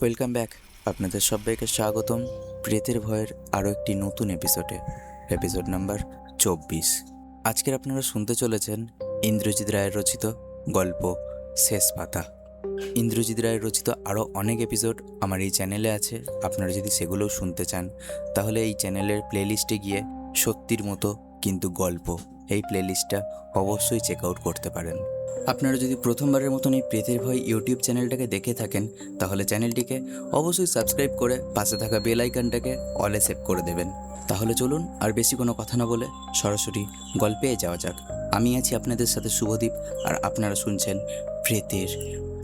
Welcome back. আপনাদের সবাইকে স্বাগতম প্রেতের ভয়ের আরও একটি নতুন এপিসোড নাম্বার 24। আজকের আপনারা শুনতে চলেছেন ইন্দ্রজিৎ রায়ের রচিত গল্প শেষ পাতা। ইন্দ্রজিৎ রায়ের রচিত আরও অনেক এপিসোড আমার এই চ্যানেলে আছে। আপনারা যদি সেগুলোও শুনতে চান তাহলে এই চ্যানেলের প্লেলিস্টে গিয়ে সত্যির মতো কিন্তু গল্প এই প্লেলিস্টটা অবশ্যই চেক আউট করতে পারেন। আপনারা যদি প্রথমবারের মতন এই প্রেতের ভয় ইউটিউব চ্যানেলটাকে দেখে থাকেন তাহলে চ্যানেলটিকে অবশ্যই সাবস্ক্রাইব করে পাশে থাকা বেল আইকনটাকে অলে সেভ করে দেবেন। তাহলে চলুন আর বেশি কোনো কথা না বলে সরাসরি গল্পে যাওয়া যাক। আমি আছি আপনাদের সাথে শুভদীপ, আর আপনারা শুনছেন প্রেতের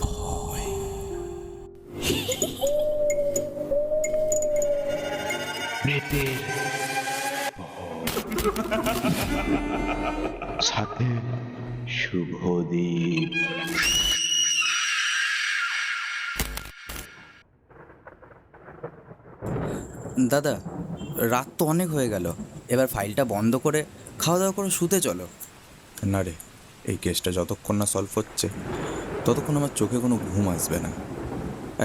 ভয়। প্রেতের সাথে শুভদীপ। দাদা, রাত তো অনেক হয়ে গেল, এবার ফাইলটা বন্ধ করে খাওয়া দাওয়া করে শুতে চলো। না রে, এই কেসটা যতক্ষণ না সলভ হচ্ছে ততক্ষণ আমার চোখে কোনো ঘুম আসবে না।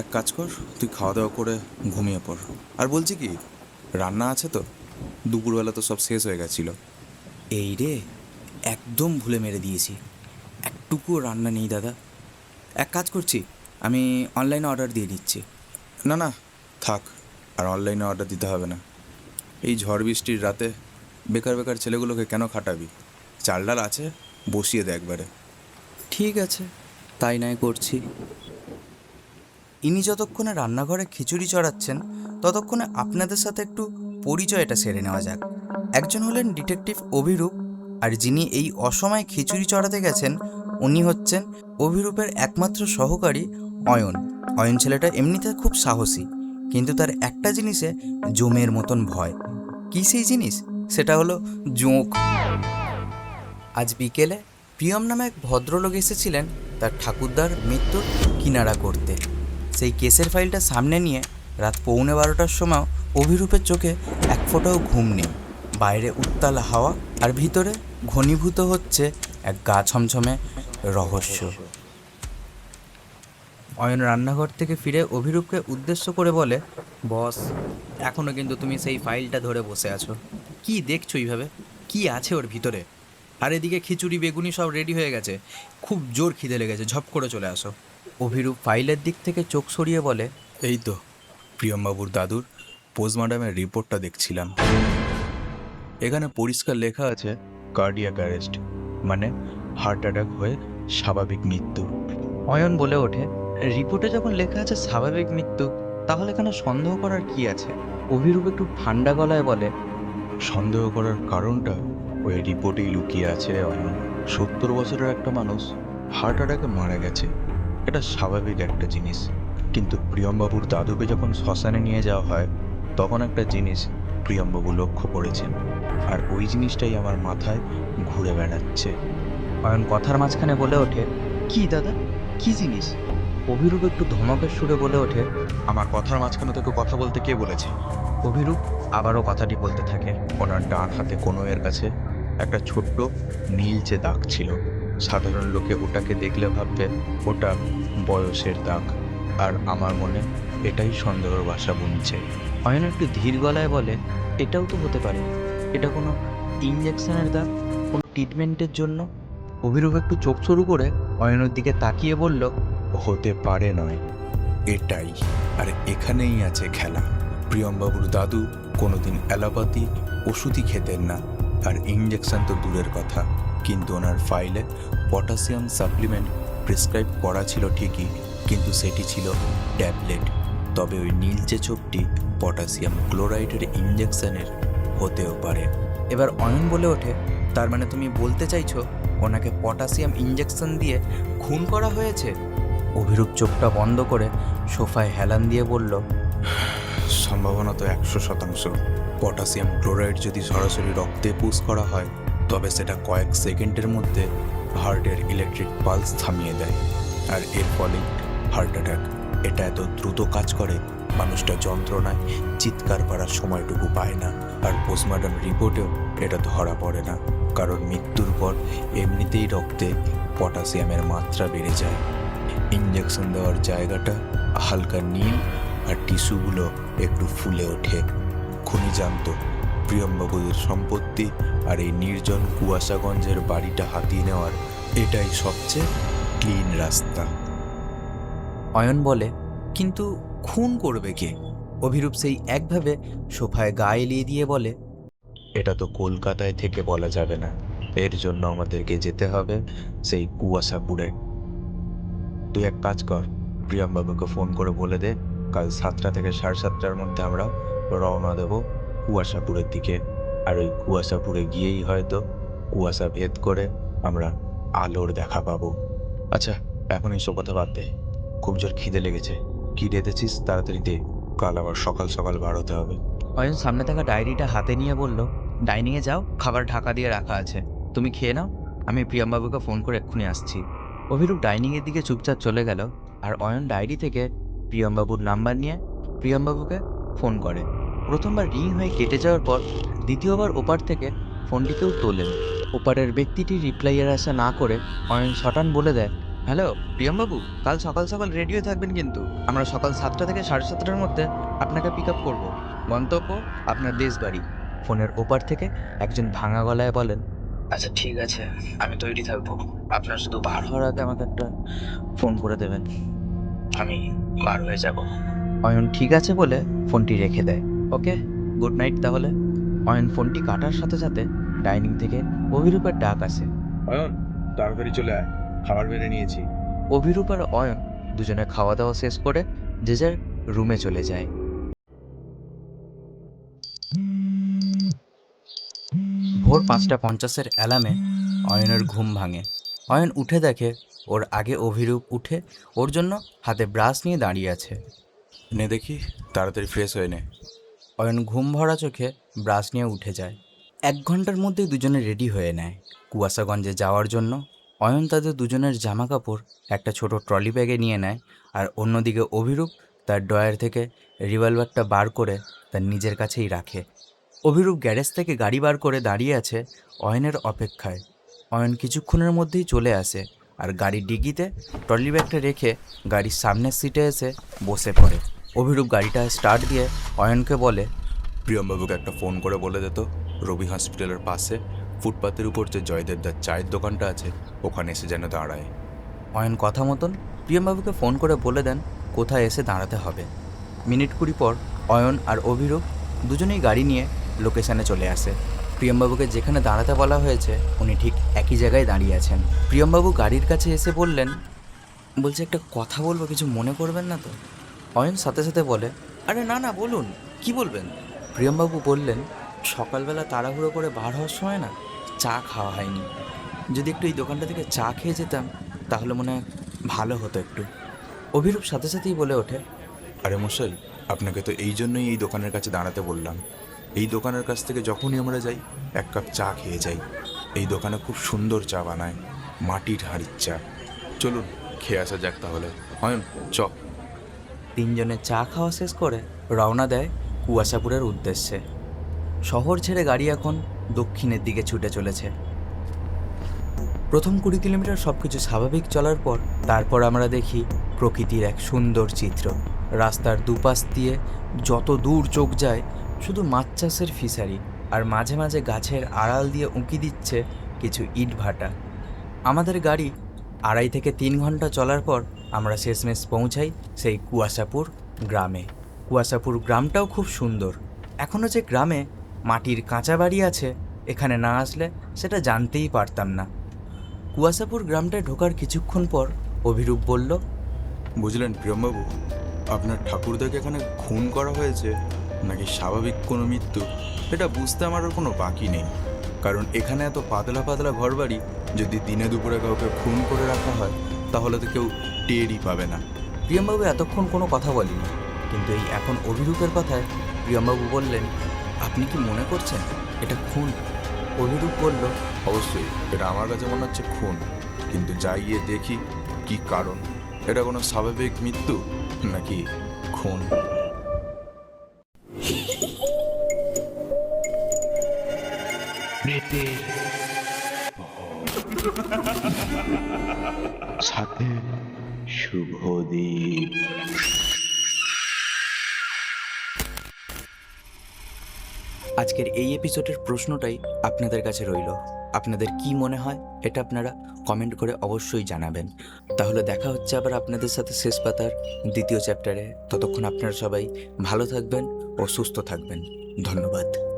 এক কাজ কর, তুই খাওয়া দাওয়া করে ঘুমিয়ে পড়। আর বলছি কি, রান্না আছে তো? দুপুরবেলা তো সব শেষ হয়ে গেছিলো। এই রে, একদম ভুলে মেরে দিয়েছি, একটুকুও রান্না নেই দাদা। এক কাজ করছি, আমি অনলাইনে অর্ডার দিয়ে দিচ্ছি। না না, থাক, আর অনলাইনে অর্ডার দিতে হবে না। এই ঝড় বৃষ্টির রাতে বেকার বেকার ছেলেগুলোকে কেন খাটাবি? চাল ডাল আছে, বসিয়ে দে একবারে। ঠিক আছে, তাই নয় করছি। ইনি যতক্ষণে রান্নাঘরে খিচুড়ি চড়াচ্ছেন ততক্ষণে আপনাদের সাথে একটু পরিচয়টা সেরে নেওয়া যাক। একজন হলেন ডিটেকটিভ অভিরূপ, আর যিনি এই অসময়ে খিচুড়ি চড়াতে গেছেন উনি হচ্ছেন অভিরূপের একমাত্র সহকারী অয়ন। অয়ন ছেলেটা এমনিতে খুব সাহসী, কিন্তু তার একটা জিনিসে জমের মতন ভয়। কী সেই জিনিস? সেটা হলো জোঁক। আজ বিকেলে প্রিয়ম নামে এক ভদ্রলোক এসেছিলেন তার ঠাকুরদার মৃত্যুর কিনারা করতে। সেই কেসের ফাইলটা সামনে নিয়ে রাত 11:15টার সময় অভিরূপের চোখে এক ফোঁটাও ঘুম নেই। বাইরে উত্তাল হাওয়া, আর ভিতরে ঘনীভূত হচ্ছে এক গা ছমছমে রহস্য। অয়ন রান্নাঘর থেকে ফিরে অভিরূপকে উদ্দেশ্য করে বলে, বস, এখনও কিন্তু তুমি সেই ফাইলটা ধরে বসে আছো। কি দেখছো এইভাবে? কি আছে ওর ভিতরে? আর এদিকে খিচুড়ি বেগুনি সব রেডি হয়ে গেছে, খুব জোর খিদে লেগেছে, ঝপ করে চলে আসো। অভিরূপ ফাইলের দিক থেকে চোখ সরিয়ে বলে, এই তো প্রিয়মবাবুর দাদুর পোস্টমর্টমের রিপোর্টটা দেখছিলাম। এখানে পরিষ্কার লেখা আছে কার্ডিয়াক অ্যারেস্ট, মানে হার্ট অ্যাটাক হয়ে স্বাভাবিক মৃত্যু। অয়ন বলে ওঠে, রিপোর্টে যখন লেখা আছে স্বাভাবিক মৃত্যু, তাহলে এখানে সন্দেহ করার কি আছে? অভিরূপ একটু ঠান্ডা গলায় বলে, সন্দেহ করার কারণটা ওই রিপোর্টেই লুকিয়ে আছে অয়ন। 70 বছরের একটা মানুষ হার্ট অ্যাটাকে মারা গেছে, এটা স্বাভাবিক একটা জিনিস। কিন্তু প্রিয়মবাবুর দাদুকে যখন শ্মশানে নিয়ে যাওয়া হয় তখন একটা জিনিস প্রিয়মবাবু লক্ষ্য করেছেন, আর ওই জিনিসটাই আমার মাথায় ঘুরে বেড়াচ্ছে। অয়ন কথার মাঝখানে বলে ওঠে, কি দাদা, কি জিনিস? অভিরূপ একটু ধমকের সুরে বলে ওঠে, আমার কথার মাঝখানে তোকে কথা বলতে কে বলেছে? অভিরূপ আবারও কথাটি বলতে থাকে, ওনার ডান হাতে কনুইয়ের কাছে একটা ছোট্ট নীলচে দাগ ছিল। সাধারণ লোকে ওটাকে দেখলে ভাববে ওটা বয়সের দাগ, আর আমার মনে এটাই সন্দেহের বাসা বুনছে। অয়ন একটু ধীর গলায় বলে, এটাও তো হতে পারে, এটা কোনো ইঞ্জেকশনের দাগ, কোনো ট্রিটমেন্টের জন্য। অভিরূপ একটু চোখ সরু করে অয়নের দিকে তাকিয়ে বলল, হতে পারে নয়, এটাই। আর এখানেই আছে খেলা। প্রিয়মবাবুর দাদু কোনোদিন অ্যালোপ্যাথি ওষুধই খেতেন না, আর ইঞ্জেকশন তো দূরের কথা। কিন্তু ওনার ফাইলে পটাশিয়াম সাপ্লিমেন্ট প্রেসক্রাইব করা ছিল ঠিকই, কিন্তু সেটি ছিল ট্যাবলেট। তবে ওই নীলচে ছোপটি পটাশিয়াম ক্লোরাইডের ইঞ্জেকশনের হতেও পারে। এবার অয়ন বলে ওঠে, তার মানে তুমি বলতে চাইছো ওনাকে পটাশিয়াম ইঞ্জেকশন দিয়ে খুন করা হয়েছে? অভিরূপ চোখটা বন্ধ করে সোফায় হেলান দিয়ে বলল, সম্ভাবনা তো 100%। পটাশিয়াম ক্লোরাইড যদি সরাসরি রক্তে পুশ করা হয় তবে সেটা কয়েক সেকেন্ডের মধ্যে হার্টের ইলেকট্রিক পালস থামিয়ে দেয়, আর এর ফলে হার্ট অ্যাটাক। এটা এত দ্রুত কাজ করে মানুষটা যন্ত্রণায় চিৎকার করার সময়টুকু পায় না। আর পোস্টমর্টম রিপোর্টেও এটা ধরা পড়ে না, কারণ মৃত্যুর পর এমনিতেই রক্তে পটাশিয়ামের মাত্রা বেড়ে যায়। ইঞ্জেকশন দেওয়ার জায়গাটা হালকা নীল আর টিস্যুগুলো একটু ফুলে ওঠে। খুনি জানতো প্রিয়মবাবুদের সম্পত্তি আর এই নির্জন কুয়াশাগঞ্জের বাড়িটা হাতিয়ে নেওয়ার এটাই সবচেয়ে ক্লিন রাস্তা। অয়ন বলে, কিন্তু খুন করবে কে? অভিরূপ সেই একভাবে সোফায় গা এলিয়ে দিয়ে বলে, এটা তো কলকাতায় থেকে বলা যাবে না, এর জন্য আমাদেরকে যেতে হবে সেই কুয়াশাপুরে। তুই এক কাজ কর, প্রিয়মবাবুকে ফোন করে বলে দে কাল 7টা থেকে 7:30টার মধ্যে আমরা রওনা দেব কুয়াশাপুরের দিকে। আর ওই কুয়াশাপুরে গিয়েই হয়তো কুয়াশা ভেদ করে আমরা আলোর দেখা পাবো। আচ্ছা, এখন এইসব কথা বাদ দে, খুব জোর খিদে লেগেছে। কি রেঁধেছিস তাড়াতাড়ি দে, কাল আবার সকাল সকাল বার হতে হবে। অয়ন সামনে থাকা ডায়েরিটা হাতে নিয়ে বলল, ডাইনিংয়ে যাও, খাবার ঢাকা দিয়ে রাখা আছে, তুমি খেয়ে নাও, আমি প্রিয়মবাবুকে ফোন করে এক্ষুনি আসছি। অভিরূপ ডাইনিংয়ের দিকে চুপচাপ চলে গেল, আর অয়ন ডায়েরি থেকে প্রিয়মবাবুর নাম্বার নিয়ে প্রিয়মবাবুকে ফোন করে। প্রথমবার রিং হয়ে কেটে যাওয়ার পর দ্বিতীয়বার ওপার থেকে ফোনটি কেউ তোলেন। ওপারের ব্যক্তিটি রিপ্লাইয়ের আশা না করে অয়ন শটান বলে দেয়, হ্যালো প্রিয়মবাবু, কাল সকাল সকাল রেডি হয়ে থাকবেন কিন্তু, আমরা সকাল 7টা থেকে 7:30টার মধ্যে আপনাকে পিক আপ করবো, গন্তব্য আপনার দেশ বাড়ি। ফোনের ওপার থেকে একজন ভাঙা গলায় বলেন, আচ্ছা ঠিক আছে, আমি তৈরি থাকবো, আপনার শুধু বার হওয়ার আগে আমাকে একটা ফোন করে দেবেন, আমি বার হয়ে যাব। অয়ন ঠিক আছে বলে ফোনটি রেখে দেয়। ওকে, গুড নাইট তাহলে। অয়ন ফোনটি কাটার সাথে সাথে ডাইনিং থেকে অভিরূপের ডাক আসে। অয়ন, তাড়াতাড়ি চলে আয়, খাবার বেড়ে নিয়েছি। অভিরূপ আর অয়ন দুজনে খাওয়া দাওয়া শেষ করে যে যার রুমে চলে যায়। ভোর 5:50-এর অ্যালার্মে অয়নের ঘুম ভাঙে। অয়ন উঠে দেখে ওর আগে অভিরূপ উঠে ওর জন্য হাতে ব্রাশ নিয়ে দাঁড়িয়ে আছে। নে দেখি, তাড়াতাড়ি ফ্রেশ হয়ে নে। অয়ন ঘুম ভরা চোখে ব্রাশ নিয়ে উঠে যায়। 1 ঘন্টার মধ্যেই দুজনে রেডি হয়ে নেয় কুয়াশাগঞ্জে যাওয়ার জন্য। অয়ন তাদের দুজনের জামা কাপড় একটা ছোট ট্রলি ব্যাগে নিয়ে নেয়, আর অন্যদিকে অভিরূপ তার ড্রয়ার থেকে রিভলভারটা বার করে তার নিজের কাছেই রাখে। অভিরূপ গ্যারেজ থেকে গাড়ি বার করে দাঁড়িয়ে আছে অয়নের অপেক্ষায়। অয়ন কিছুক্ষণের মধ্যেই চলে আসে আর গাড়ির ডিগিতে ট্রলি ব্যাগটা রেখে গাড়ির সামনের সিটে এসে বসে পড়ে। অভিরূপ গাড়িটা স্টার্ট দিয়ে অয়নকে বলে, প্রিয়মবাবুকে একটা ফোন করে বলে দে তো, রবি হসপিটালের পাশে ফুটপাতের উপর যে জয়দেবদার চায়ের দোকানটা আছে ওখানে এসে যেন দাঁড়ায়। অয়ন কথা মতন প্রিয়মবাবুকে ফোন করে বলে দেন কোথায় এসে দাঁড়াতে হবে। মিনিট 20 পর অয়ন আর অভিরূপ দুজনেই গাড়ি নিয়ে লোকেশানে চলে আসে। প্রিয়মবাবুকে যেখানে দাঁড়াতে বলা হয়েছে উনি ঠিক একই জায়গায় দাঁড়িয়ে আছেন। প্রিয়মবাবু গাড়ির কাছে এসে বললেন, বলছে একটা কথা বলবো, কিছু মনে করবেন না তো? অয়ন সাথে সাথে বলে, আরে না না, বলুন, কি বলবেন? প্রিয়মবাবু বললেন, সকালবেলা তাড়াহুড়ো করে বার হওয়ার সময় না চা খাওয়া হয়নি, যদি একটু এই দোকানটা থেকে চা খেয়ে যেতাম তাহলে মনে হয় ভালো হতো একটু। অভিরূপ সাথে সাথেই বলে ওঠে, আরে মশাই, আপনাকে তো এই জন্যই এই দোকানের কাছে দাঁড়াতে বললাম। এই দোকানের কাছ থেকে যখনই আমরা যাই 1 কাপ চা খেয়ে যাই। এই দোকানে খুব সুন্দর চা বানায়, মাটির হাঁড়ির চা। চলুন খেয়ে আসা যাক তাহলে। অয়ন চ। তিনজনে চা খাওয়া শেষ করে রওনা দেয় কুয়াশাপুরের উদ্দেশ্যে। শহর ছেড়ে গাড়ি এখন দক্ষিণের দিকে ছুটে চলেছে। প্রথম 20 কিলোমিটার সব কিছু স্বাভাবিক চলার পর তারপর আমরা দেখি প্রকৃতির এক সুন্দর চিত্র। রাস্তার দুপাশ দিয়ে যত দূর চোখ যায় শুধু মাছ চাষের ফিশারি, আর মাঝে মাঝে গাছের আড়াল দিয়ে উঁকি দিচ্ছে কিছু ইট ভাটা। আমাদের গাড়ি 2.5 থেকে 3 ঘন্টা চলার পর আমরা শেষমেশ পৌঁছাই সেই কুয়াশাপুর গ্রামে। কুয়াশাপুর গ্রামটাও খুব সুন্দর। এখনও যে গ্রামে মাটির কাঁচা বাড়ি আছে, এখানে না আসলে সেটা জানতেই পারতাম না। কুয়াশাপুর গ্রামটায় ঢোকার কিছুক্ষণ পর অভিরূপ বলল, বুঝলেন প্রিয়মবাবু, আপনার ঠাকুরদাকে এখানে খুন করা হয়েছে নাকি স্বাভাবিক কোনো মৃত্যু এটা বুঝতে আমার আর কোনো বাকি নেই। কারণ এখানে এত পাতলা পাতলা ঘরবাড়ি যদি দিনে দুপুরে কাউকে খুন করে রাখা হয় তাহলে তো কেউ টেরই পাবে না। প্রিয়মবাবু এতক্ষণ কোনো কথা বলেনি, কিন্তু এই এখন অভিরূপের কথায় প্রিয়মবাবু বললেন, আপনি কি মনে করছেন এটা খুন? অভিরূপ বলল, অবশ্যই এটা আমার কাছে মনে হচ্ছে খুন, কিন্তু যাই গিয়ে দেখি কি কারণ। এটা কোনো স্বাভাবিক মৃত্যু নাকি খুন। প্রেতের সাথে শুভ দ্বীপ। আজকের এই এপিসোডের প্রশ্নটাই আপনাদের কাছে রইল। আপনাদের কি মনে হয় এটা আপনারা কমেন্ট করে অবশ্যই জানাবেন। তাহলে দেখা হচ্ছে আবার আপনাদের সাথে শেষ পাতার দ্বিতীয় চ্যাপ্টারে। ততক্ষণ আপনারা সবাই ভালো থাকবেন ও সুস্থ থাকবেন। ধন্যবাদ।